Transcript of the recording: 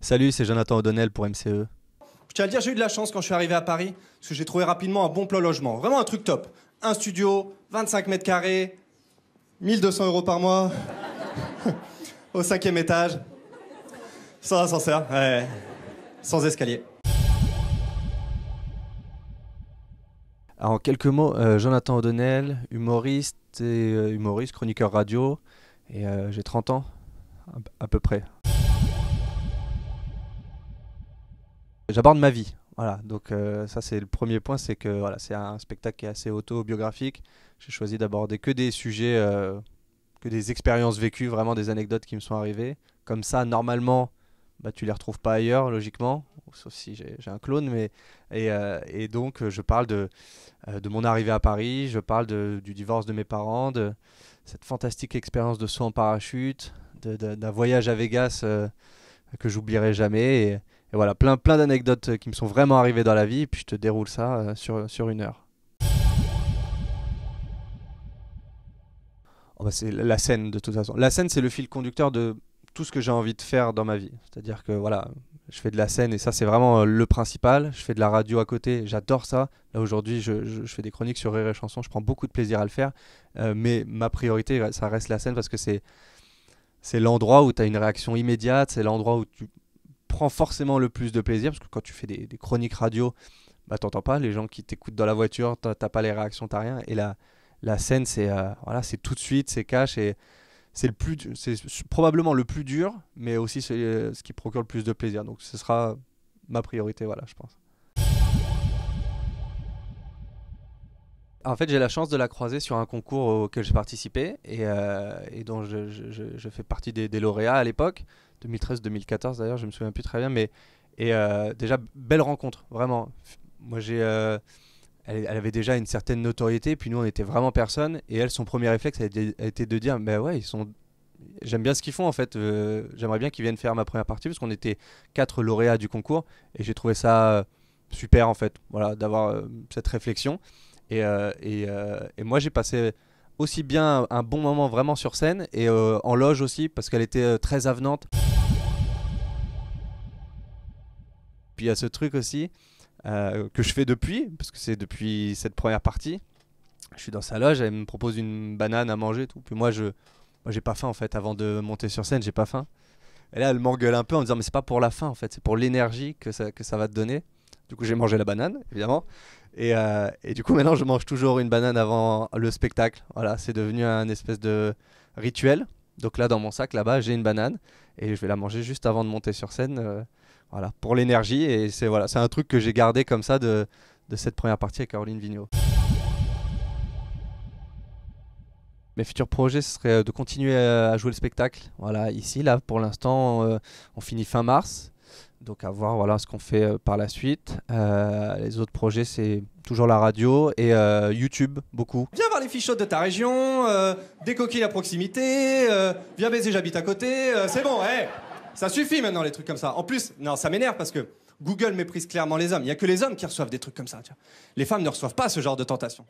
Salut, c'est Jonathan O'Donnell pour MCE. Je tiens à le dire, j'ai eu de la chance quand je suis arrivé à Paris, parce que j'ai trouvé rapidement un bon plan logement. Vraiment un truc top. Un studio, 25 mètres carrés, 1200 € par mois, au 5e étage, sans ascenseur, ouais, sans escalier. Alors, en quelques mots, Jonathan O'Donnell, humoriste chroniqueur radio, et j'ai 30 ans, à peu près. J'aborde ma vie, voilà, donc ça c'est le premier point, c'est que voilà, c'est un spectacle qui est assez autobiographique. J'ai choisi d'aborder que des sujets, que des expériences vécues, vraiment des anecdotes qui me sont arrivées. Comme ça, normalement, bah, tu les retrouves pas ailleurs, logiquement, sauf si j'ai un clone, et donc je parle de mon arrivée à Paris, je parle du divorce de mes parents, de cette fantastique expérience de saut en parachute, d'un voyage à Vegas que j'oublierai jamais. Et voilà, plein d'anecdotes qui me sont vraiment arrivées dans la vie, et puis je te déroule ça sur 1 heure. Oh bah c'est la scène de toute façon. La scène, c'est le fil conducteur de tout ce que j'ai envie de faire dans ma vie. C'est-à-dire que voilà, je fais de la scène et ça c'est vraiment le principal. Je fais de la radio à côté, j'adore ça. Là aujourd'hui, je fais des chroniques sur Rire et Chanson, je prends beaucoup de plaisir à le faire. Mais ma priorité, ça reste la scène parce que c'est l'endroit où tu as une réaction immédiate, c'est l'endroit où tu prends forcément le plus de plaisir, parce que quand tu fais des chroniques radio, bah t'entends pas les gens qui t'écoutent dans la voiture, t'as pas les réactions, t'as rien. Et la scène, c'est voilà, c'est tout de suite, c'est cash, et c'est probablement le plus dur, mais aussi ce qui procure le plus de plaisir. Donc ce sera ma priorité, voilà, je pense. En fait, j'ai la chance de la croiser sur un concours auquel j'ai participé et dont je fais partie des lauréats à l'époque, 2013-2014 d'ailleurs, je me souviens plus très bien, mais déjà belle rencontre, vraiment. Moi, elle avait déjà une certaine notoriété, puis nous on était vraiment personne, et elle, son premier réflexe a été de dire, bah ouais, j'aime bien ce qu'ils font en fait, j'aimerais bien qu'ils viennent faire ma première partie, parce qu'on était 4 lauréats du concours, et j'ai trouvé ça super en fait, voilà, d'avoir cette réflexion. Et moi j'ai passé aussi bien un bon moment vraiment sur scène et en loge aussi parce qu'elle était très avenante. Puis il y a ce truc aussi que je fais depuis, parce que c'est depuis cette première partie. Je suis dans sa loge, elle me propose une banane à manger, tout. Puis moi j'ai pas faim en fait, avant de monter sur scène, j'ai pas faim. Et là elle m'engueule un peu en me disant mais c'est pas pour la faim en fait, c'est pour l'énergie que ça va te donner. Du coup j'ai mangé la banane évidemment. Et du coup, maintenant, je mange toujours une banane avant le spectacle. Voilà, c'est devenu un espèce de rituel. Donc là, dans mon sac, là-bas, j'ai une banane et je vais la manger juste avant de monter sur scène. Voilà, pour l'énergie. Et c'est un truc que j'ai gardé comme ça de cette première partie avec Caroline Vigneault. Mes futurs projets, ce serait de continuer à jouer le spectacle. Voilà, ici, là, pour l'instant, on finit fin mars. Donc à voir voilà, ce qu'on fait par la suite. Les autres projets, c'est toujours la radio et YouTube, beaucoup. Viens voir les fichottes de ta région, des coquilles à proximité, viens baiser, j'habite à côté, c'est bon, hey, ça suffit maintenant les trucs comme ça. En plus, non, ça m'énerve parce que Google méprise clairement les hommes. Il n'y a que les hommes qui reçoivent des trucs comme ça. Tiens. Les femmes ne reçoivent pas ce genre de tentation.